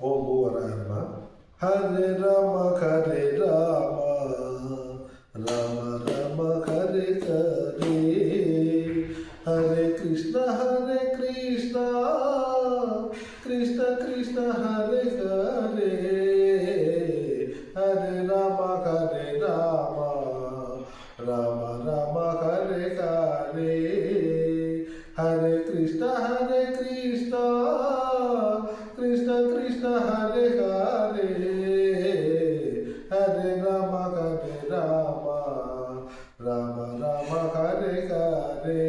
ఓం భూవరాయ నమః. హరే రామ హరే రామ రామ రామ హరే హరే, హరే కృష్ణ కృష్ణ కృష్ణ హరే హరే, హరే రామ రామ రామ హరే హరే, హరే కృష్ణ కృష్ణ కృష్ణ హరే హరే, హరే రామ రామ రామ హరే హరే,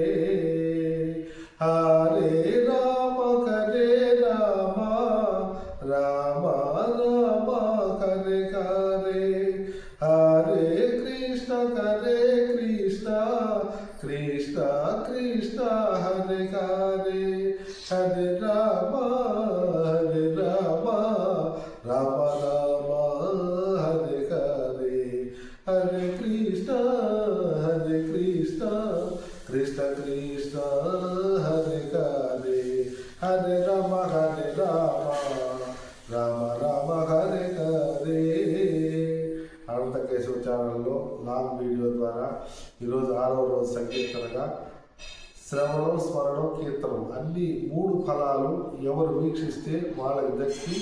హరే రామ రామ రామ హరే హరే, హరే కృష్ణ కృష్ణ కృష్ణ హరే హరే, హరే రామ రామ రామ హరే హరే, హరే కృష్ణ కృష్ణ కృష్ణ హరే హరే, హరే రామ రామ హరే హరే. అనంత కేశవ ఛానల్లో long video ద్వారా ఈరోజు 6వ రోజు సంకీర్తనగా శ్రవణం స్మరణం కీర్తనం అన్ని 3 ఫలాలు ఎవరు వీక్షిస్తే వాళ్ళకి దక్కి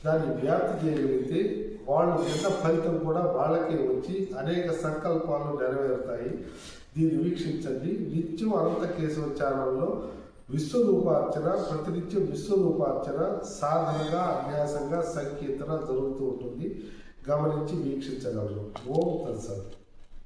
దాన్ని వ్యాప్తి చేయగలిగితే వాళ్ళు ఎంత ఫలితం కూడా వాళ్ళకే వచ్చి అనేక సంకల్పాలు నెరవేరుతాయి. దీన్ని వీక్షించండి. నిత్యం అనంత కేశవ ఛానల్లో విశ్వరూపార్చన, ప్రతినిత్యం విశ్వరూపార్చన సాధనగా అభ్యాసంగా సంకీర్తన జరుగుతూ ఉంటుంది. గమనించి వీక్షించగలరు. ఓం తత్సత్.